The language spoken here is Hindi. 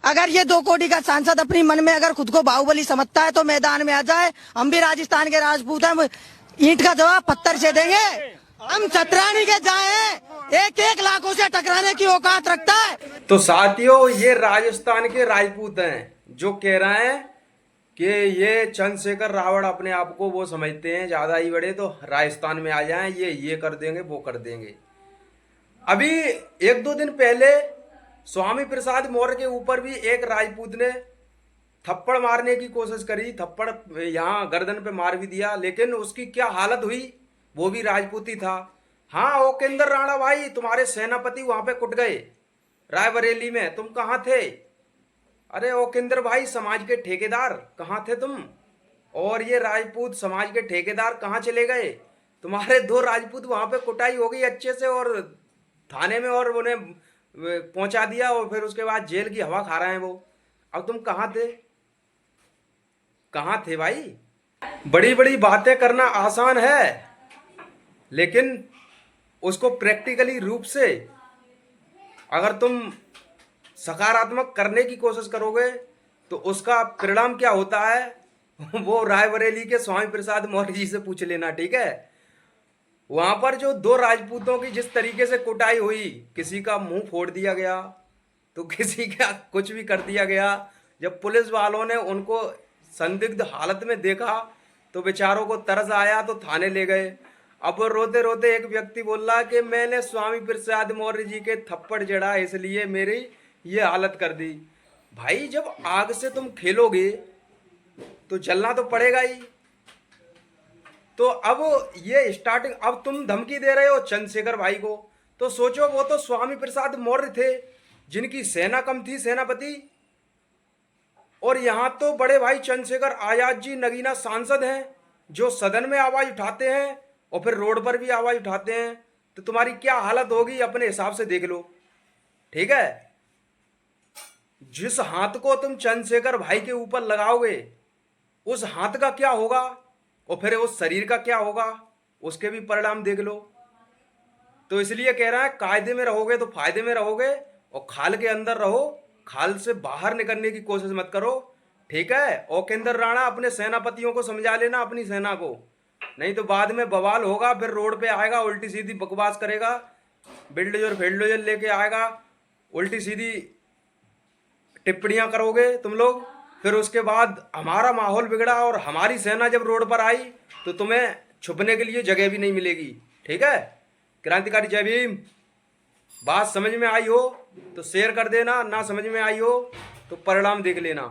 अगर ये 2 कोटी का सांसद अपनी मन में अगर खुद को बाहुबली समझता है तो मैदान में आ जाए। हम भी राजस्थान के राजपूत हैं, ईंट का जवाब पत्थर से देंगे। हम चतरानी के जाए, 1-1 लाखों से टकराने की औकात रखता है। तो साथियों, ये राजस्थान के राजपूत हैं जो कह रहे हैं कि ये चंद्रशेखर रावण अपने आप को वो समझते हैं ज्यादा ही बड़े, तो राजस्थान में आ जाएं, ये कर देंगे वो कर देंगे। अभी 1-2 दिन पहले स्वामी प्रसाद मौर्य के ऊपर भी एक राजपूत ने थप्पड़ मारने की कोशिश करी, थप्पड़ यहाँ गर्दन पे मार भी दिया, लेकिन उसकी क्या हालत हुई, वो भी राजपूत ही था। हाँ, ओकेंद्र राणा भाई, तुम्हारे सेनापति वहां पे कुट गए रायबरेली में, तुम कहाँ थे? अरे ओकेंद्र भाई, समाज के ठेकेदार कहाँ थे तुम? और ये राजपूत समाज के ठेकेदार कहाँ चले गए? तुम्हारे 2 राजपूत वहां पे कुटाई हो गई अच्छे से, और थाने में, और उन्हें पहुंचा दिया, और फिर उसके बाद जेल की हवा खा रहे हैं वो। अब तुम कहाँ थे? कहाँ थे भाई? बड़ी बड़ी बातें करना आसान है, लेकिन उसको प्रैक्टिकली रूप से अगर तुम सकारात्मक करने की कोशिश करोगे तो उसका परिणाम क्या होता है वो रायबरेली के स्वामी प्रसाद मौर्य जी से पूछ लेना, ठीक है। वहां पर जो 2 राजपूतों की जिस तरीके से कुटाई हुई, किसी का मुंह फोड़ दिया गया तो किसी का कुछ भी कर दिया गया। जब पुलिस वालों ने उनको संदिग्ध हालत में देखा तो बेचारों को तरस आया, तो थाने ले गए। अब रोते रोते एक व्यक्ति बोल रहा कि मैंने स्वामी प्रसाद मौर्य जी के थप्पड़ जड़ा, इसलिए मेरी ये हालत कर दी। भाई, जब आग से तुम खेलोगे तो जलना तो पड़ेगा ही। तो अब ये स्टार्टिंग, अब तुम धमकी दे रहे हो चंद्रशेखर भाई को, तो सोचो, वो तो स्वामी प्रसाद मौर्य थे जिनकी सेना कम थी, सेनापति। और यहां तो बड़े भाई चंद्रशेखर आजाद जी नगीना सांसद हैं जो सदन में आवाज उठाते हैं और फिर रोड पर भी आवाज उठाते हैं। तो तुम्हारी क्या हालत होगी अपने हिसाब से देख लो, ठीक है। जिस हाथ को तुम चंद्रशेखर भाई के ऊपर लगाओगे उस हाथ का क्या होगा, और फिर उस शरीर का क्या होगा, उसके भी परिणाम देख लो। तो इसलिए कह रहा है, कायदे में रहोगे तो फायदे में रहोगे, और खाल के अंदर रहो, खाल से बाहर निकलने की कोशिश मत करो, ठीक है। ओकेंद्र राणा, अपने सेनापतियों को समझा लेना, अपनी सेना को, नहीं तो बाद में बवाल होगा। फिर रोड पे आएगा, उल्टी सीधी बकवास करेगा, बिल्डोजर फेल्डोजर लेके आएगा, उल्टी सीधी टिप्पणियां करोगे तुम लोग। फिर उसके बाद हमारा माहौल बिगड़ा, और हमारी सेना जब रोड पर आई तो तुम्हें छुपने के लिए जगह भी नहीं मिलेगी, ठीक है। क्रांतिकारी जय भीम। बात समझ में आई हो तो शेयर कर देना, ना समझ में आई हो तो परिणाम देख लेना।